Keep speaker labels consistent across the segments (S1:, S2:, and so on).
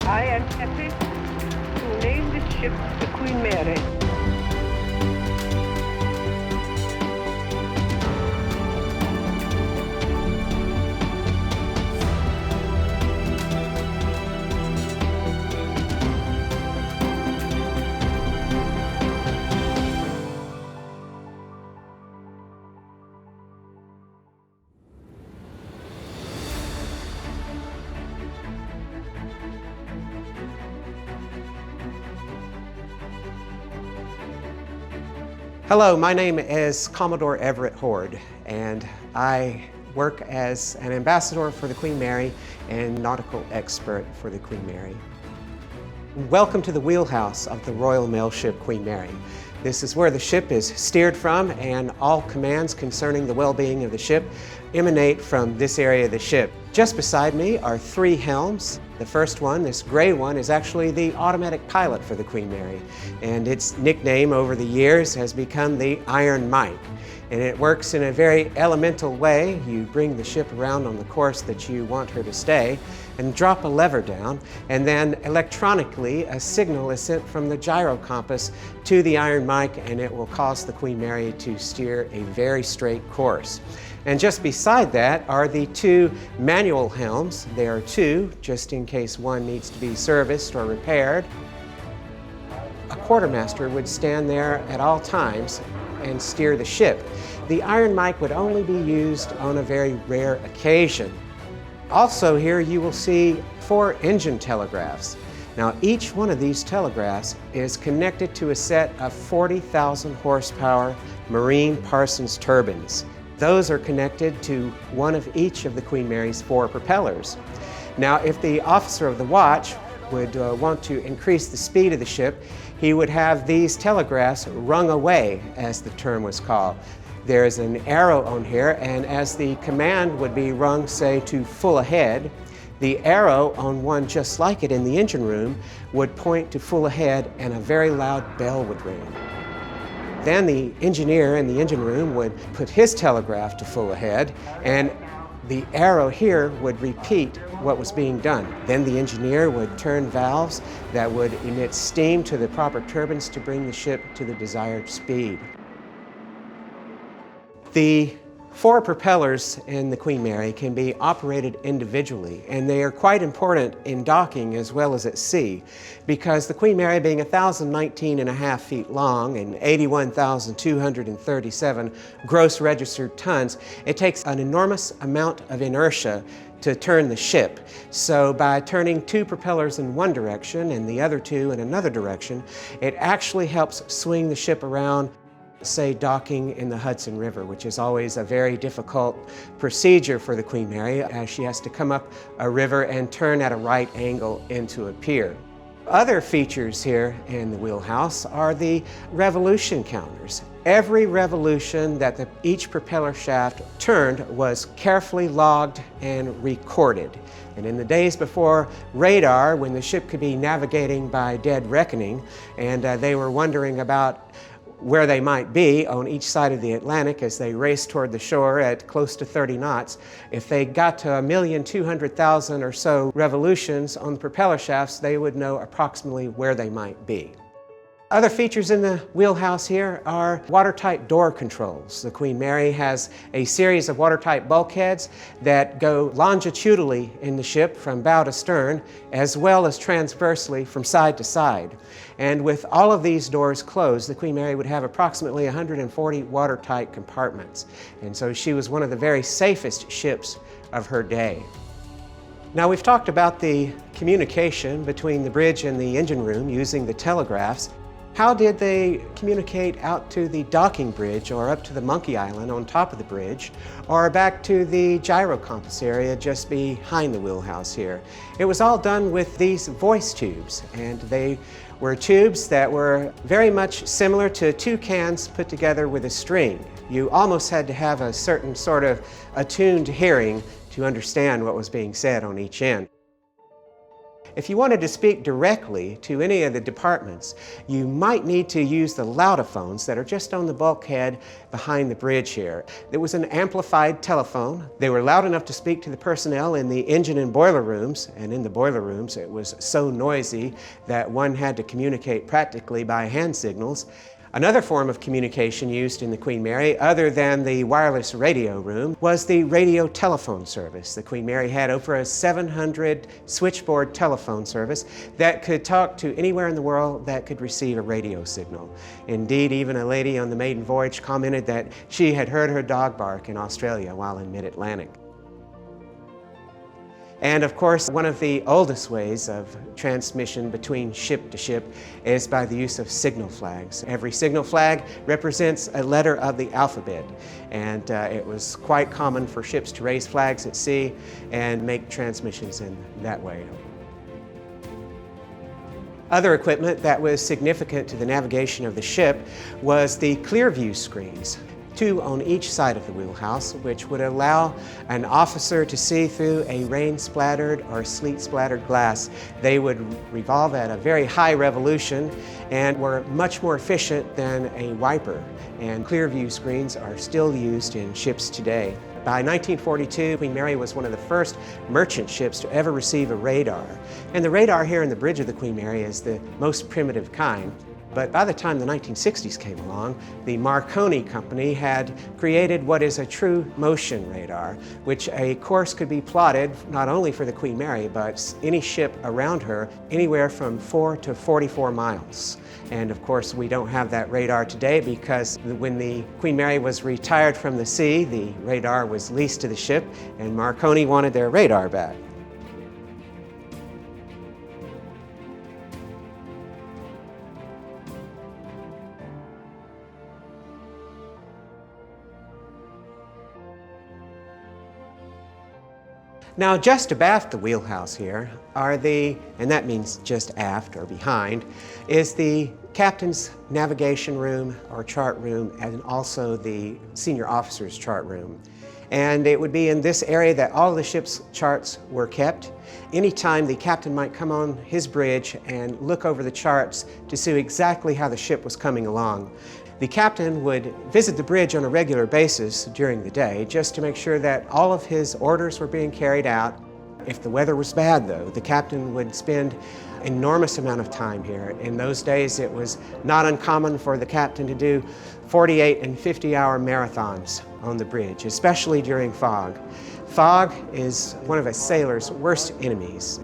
S1: I am happy to name this ship the Queen Mary.
S2: Hello, my name is Commodore Everett Horde, and I work as an ambassador for the Queen Mary and nautical expert for the Queen Mary. Welcome to the wheelhouse of the Royal Mail ship Queen Mary. This is where the ship is steered from, and all commands concerning the well-being of the ship emanate from this area of the ship. Just beside me are 3 helms. The first one, this gray one, is actually the automatic pilot for the Queen Mary, and its nickname over the years has become the Iron Mike. And it works in a very elemental way. You bring the ship around on the course that you want her to stay and drop a lever down, and then electronically a signal is sent from the gyro compass to the Iron Mike, and it will cause the Queen Mary to steer a very straight course. And just beside that are the 2 manual helms. There are 2, just in case one needs to be serviced or repaired. A quartermaster would stand there at all times and steer the ship. The Iron Mike would only be used on a very rare occasion. Also here you will see 4 engine telegraphs. Now each one of these telegraphs is connected to a set of 40,000 horsepower Marine Parsons turbines. Those are connected to one of each of the Queen Mary's 4 propellers. Now if the officer of the watch would want to increase the speed of the ship, he would have these telegraphs rung away, as the term was called. There's an arrow on here, and as the command would be rung, say, to full ahead, the arrow on one just like it in the engine room would point to full ahead, and a very loud bell would ring. Then the engineer in the engine room would put his telegraph to full ahead, and the arrow here would repeat what was being done. Then the engineer would turn valves that would emit steam to the proper turbines to bring the ship to the desired speed. The 4 propellers in the Queen Mary can be operated individually, and they are quite important in docking as well as at sea, because the Queen Mary, being 1,019.5 feet long and 81,237 gross registered tons, it takes an enormous amount of inertia to turn the ship. So by turning 2 propellers in one direction and the other 2 in another direction, it actually helps swing the ship around, say, docking in the Hudson River, which is always a very difficult procedure for the Queen Mary, as she has to come up a river and turn at a right angle into a pier. Other features here in the wheelhouse are the revolution counters. Every revolution that each propeller shaft turned was carefully logged and recorded. And in the days before radar, when the ship could be navigating by dead reckoning, and they were wondering about where they might be on each side of the Atlantic as they raced toward the shore at close to 30 knots. If they got to 1,200,000 or so revolutions on the propeller shafts, they would know approximately where they might be. Other features in the wheelhouse here are watertight door controls. The Queen Mary has a series of watertight bulkheads that go longitudinally in the ship from bow to stern, as well as transversely from side to side. And with all of these doors closed, the Queen Mary would have approximately 140 watertight compartments. And so she was one of the very safest ships of her day. Now we've talked about the communication between the bridge and the engine room using the telegraphs. How did they communicate out to the docking bridge or up to the Monkey Island on top of the bridge or back to the gyro compass area just behind the wheelhouse here? It was all done with these voice tubes, and they were tubes that were very much similar to 2 cans put together with a string. You almost had to have a certain sort of attuned hearing to understand what was being said on each end. If you wanted to speak directly to any of the departments, you might need to use the loudophones that are just on the bulkhead behind the bridge here. There was an amplified telephone. They were loud enough to speak to the personnel in the engine and boiler rooms, and in the boiler rooms it was so noisy that one had to communicate practically by hand signals. Another form of communication used in the Queen Mary, other than the wireless radio room, was the radio telephone service. The Queen Mary had over a 700 switchboard telephone service that could talk to anywhere in the world that could receive a radio signal. Indeed, even a lady on the maiden voyage commented that she had heard her dog bark in Australia while in mid-Atlantic. And of course, one of the oldest ways of transmission between ship to ship is by the use of signal flags. Every signal flag represents a letter of the alphabet, and it was quite common for ships to raise flags at sea and make transmissions in that way. Other equipment that was significant to the navigation of the ship was the clear view screens. 2 on each side of the wheelhouse, which would allow an officer to see through a rain-splattered or sleet-splattered glass. They would revolve at a very high revolution and were much more efficient than a wiper. And clear view screens are still used in ships today. By 1942, Queen Mary was one of the first merchant ships to ever receive a radar. And the radar here in the bridge of the Queen Mary is the most primitive kind. But by the time the 1960s came along, the Marconi company had created what is a true motion radar, which a course could be plotted not only for the Queen Mary, but any ship around her, anywhere from 4 to 44 miles. And of course, we don't have that radar today because when the Queen Mary was retired from the sea, the radar was leased to the ship, and Marconi wanted their radar back. Now, just abaft the wheelhouse here and that means just aft or behind, is the captain's navigation room or chart room, and also the senior officer's chart room. And it would be in this area that all the ship's charts were kept. Anytime the captain might come on his bridge and look over the charts to see exactly how the ship was coming along. The captain would visit the bridge on a regular basis during the day just to make sure that all of his orders were being carried out. If the weather was bad, though, the captain would spend an enormous amount of time here. In those days, it was not uncommon for the captain to do 48 and 50-hour marathons on the bridge, especially during fog. Fog is one of a sailor's worst enemies.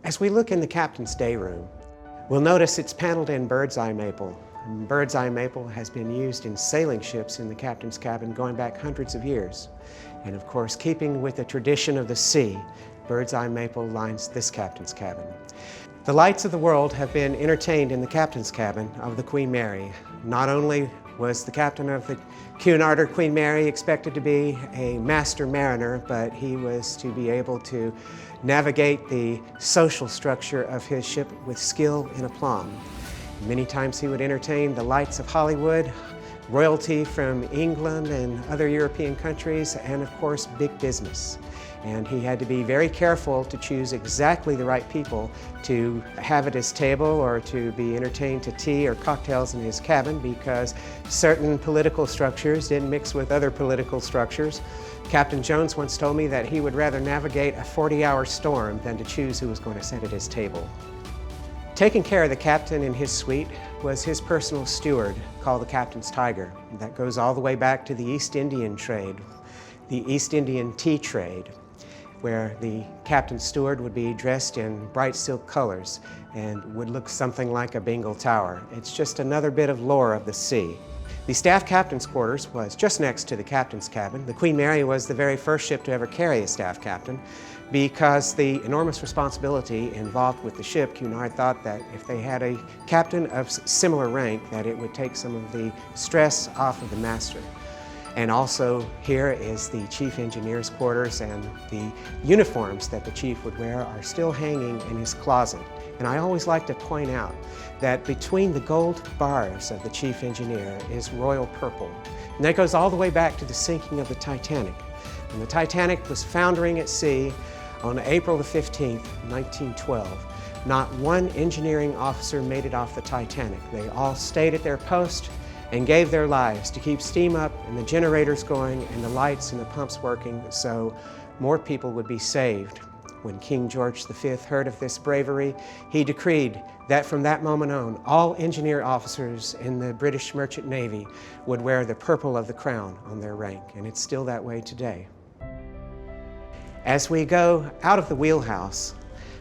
S2: As we look in the captain's day room, we'll notice it's paneled in bird's eye maple. Bird's eye maple has been used in sailing ships in the captain's cabin going back hundreds of years. And of course, keeping with the tradition of the sea, bird's eye maple lines this captain's cabin. The lights of the world have been entertained in the captain's cabin of the Queen Mary. Not only was the captain of the Cunarder Queen Mary expected to be a master mariner, but he was to be able to navigate the social structure of his ship with skill and aplomb. Many times he would entertain the lights of Hollywood, royalty from England and other European countries, and of course, big business. And he had to be very careful to choose exactly the right people to have at his table or to be entertained to tea or cocktails in his cabin, because certain political structures didn't mix with other political structures. Captain Jones once told me that he would rather navigate a 40-hour storm than to choose who was going to sit at his table. Taking care of the captain in his suite was his personal steward, called the Captain's Tiger. That goes all the way back to the East Indian trade, the East Indian tea trade, where the captain's steward would be dressed in bright silk colors and would look something like a Bengal tower. It's just another bit of lore of the sea. The staff captain's quarters was just next to the captain's cabin. The Queen Mary was the very first ship to ever carry a staff captain. Because the enormous responsibility involved with the ship, Cunard thought that if they had a captain of similar rank, that it would take some of the stress off of the master. And also here is the chief engineer's quarters, and the uniforms that the chief would wear are still hanging in his closet. And I always like to point out that between the gold bars of the chief engineer is royal purple. And that goes all the way back to the sinking of the Titanic. When the Titanic was foundering at sea, On April the 15th, 1912, not one engineering officer made it off the Titanic. They all stayed at their post and gave their lives to keep steam up and the generators going and the lights and the pumps working so more people would be saved. When King George V heard of this bravery, he decreed that from that moment on, all engineer officers in the British Merchant Navy would wear the purple of the crown on their rank, and it's still that way today. As we go out of the wheelhouse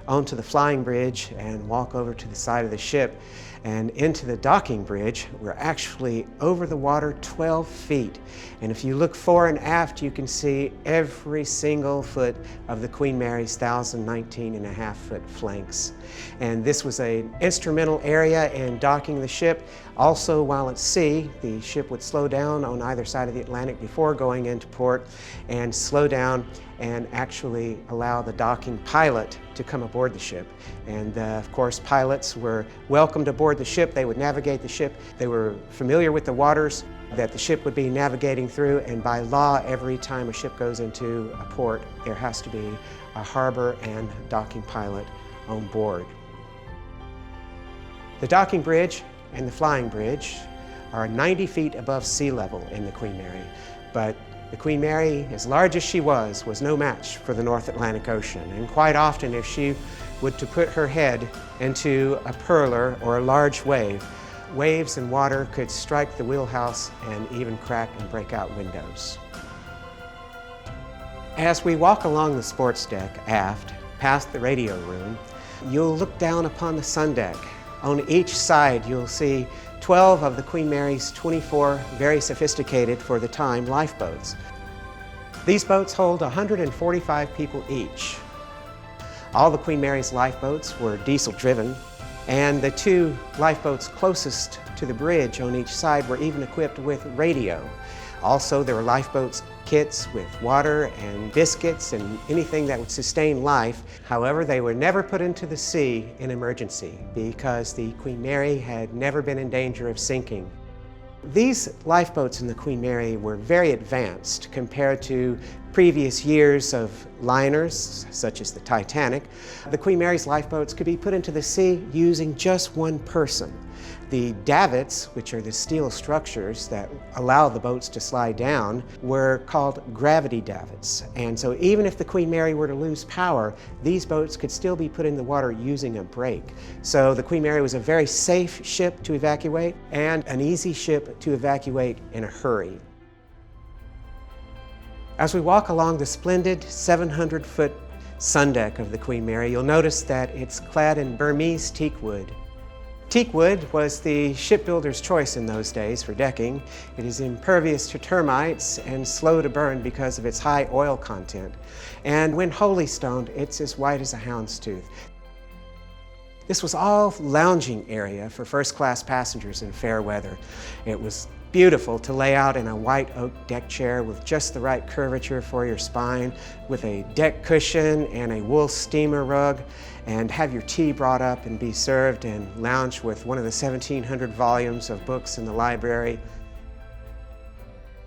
S2: onto the flying bridge and walk over to the side of the ship and into the docking bridge, we're actually over the water 12 feet. And if you look fore and aft, you can see every single foot of the Queen Mary's 1,019.5-foot flanks. And this was an instrumental area in docking the ship. Also, while at sea, the ship would slow down on either side of the Atlantic before going into port and slow down and actually allow the docking pilot to come aboard the ship. And of course, pilots were welcomed aboard the ship. They would navigate the ship. They were familiar with the waters that the ship would be navigating through, and by law, every time a ship goes into a port, there has to be a harbor and docking pilot on board. The docking bridge and the flying bridge are 90 feet above sea level in the Queen Mary, but the Queen Mary, as large as she was no match for the North Atlantic Ocean. And quite often, if she were to put her head into a purler or a large wave, waves and water could strike the wheelhouse and even crack and break out windows. As we walk along the sports deck aft, past the radio room, you'll look down upon the sun deck. On each side, you'll see 12 of the Queen Mary's 24 very sophisticated, for the time, lifeboats. These boats hold 145 people each. All the Queen Mary's lifeboats were diesel-driven, and the two lifeboats closest to the bridge on each side were even equipped with radio. Also, there were lifeboats kits with water and biscuits and anything that would sustain life. However, they were never put into the sea in emergency because the Queen Mary had never been in danger of sinking. These lifeboats in the Queen Mary were very advanced compared to previous years of liners, such as the Titanic. The Queen Mary's lifeboats could be put into the sea using just one person. The davits, which are the steel structures that allow the boats to slide down, were called gravity davits. And so even if the Queen Mary were to lose power, these boats could still be put in the water using a brake. So the Queen Mary was a very safe ship to evacuate and an easy ship to evacuate in a hurry. As we walk along the splendid 700-foot sun deck of the Queen Mary, you'll notice that it's clad in Burmese teak wood. Teak wood was the shipbuilder's choice in those days for decking. It is impervious to termites and slow to burn because of its high oil content. And when holystoned, it's as white as a hound's tooth. This was all lounging area for first-class passengers in fair weather. It was beautiful to lay out in a white oak deck chair with just the right curvature for your spine, with a deck cushion and a wool steamer rug, and have your tea brought up and be served and lounge with one of the 1,700 volumes of books in the library.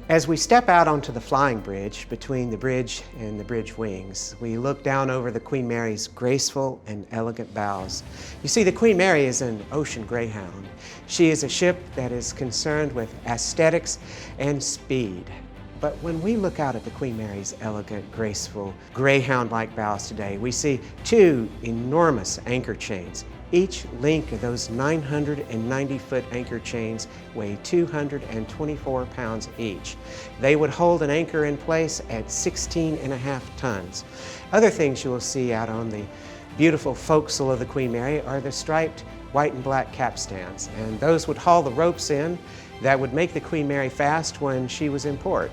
S2: As we step out onto the flying bridge between the bridge and the bridge wings, we look down over the Queen Mary's graceful and elegant bows. You see, the Queen Mary is an ocean greyhound. She is a ship that is concerned with aesthetics and speed. But when we look out at the Queen Mary's elegant, graceful, greyhound-like bows today, we see two enormous anchor chains. Each link of those 990-foot anchor chains weigh 224 pounds each. They would hold an anchor in place at 16.5 tons. Other things you will see out on the beautiful forecastle of the Queen Mary are the striped white and black capstans, and those would haul the ropes in that would make the Queen Mary fast when she was in port.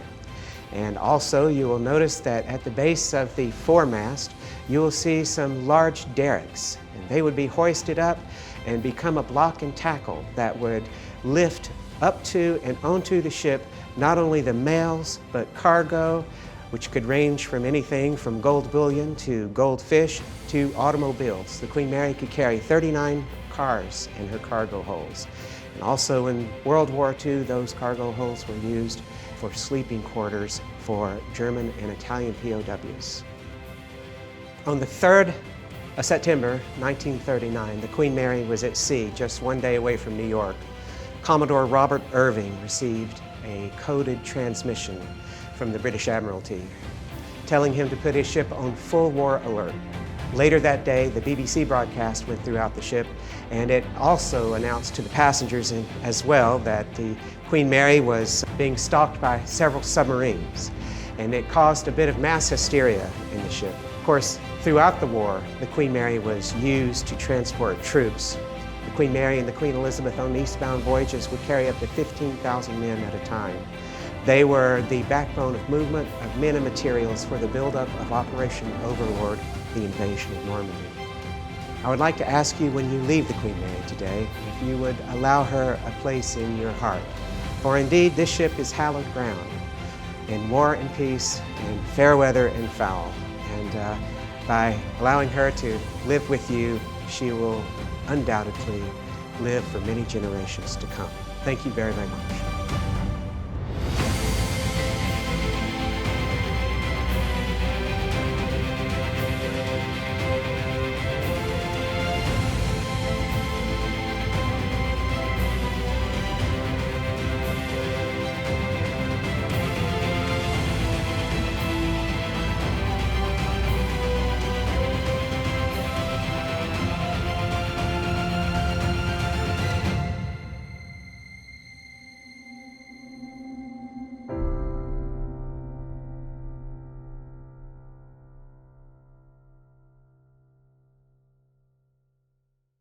S2: And also you will notice that at the base of the foremast, you will see some large derricks, and they would be hoisted up and become a block and tackle that would lift up to and onto the ship not only the mails, but cargo, which could range from anything from gold bullion to goldfish to automobiles. The Queen Mary could carry 39 cars in her cargo holds. And also in World War II, those cargo holds were used for sleeping quarters for German and Italian POWs. On the 3rd of September 1939, the Queen Mary was at sea just one day away from New York. Commodore Robert Irving received a coded transmission from the British Admiralty, telling him to put his ship on full war alert. Later that day, the BBC broadcast went throughout the ship, and it also announced to the passengers as well that the Queen Mary was being stalked by several submarines, and it caused a bit of mass hysteria in the ship. Of course, throughout the war, the Queen Mary was used to transport troops. The Queen Mary and the Queen Elizabeth on eastbound voyages would carry up to 15,000 men at a time. They were the backbone of movement of men and materials for the buildup of Operation Overlord, the invasion of Normandy. I would like to ask you, when you leave the Queen Mary today, if you would allow her a place in your heart. For indeed, this ship is hallowed ground in war and peace, in fair weather and foul. And by allowing her to live with you, she will undoubtedly live for many generations to come. Thank you very, very much.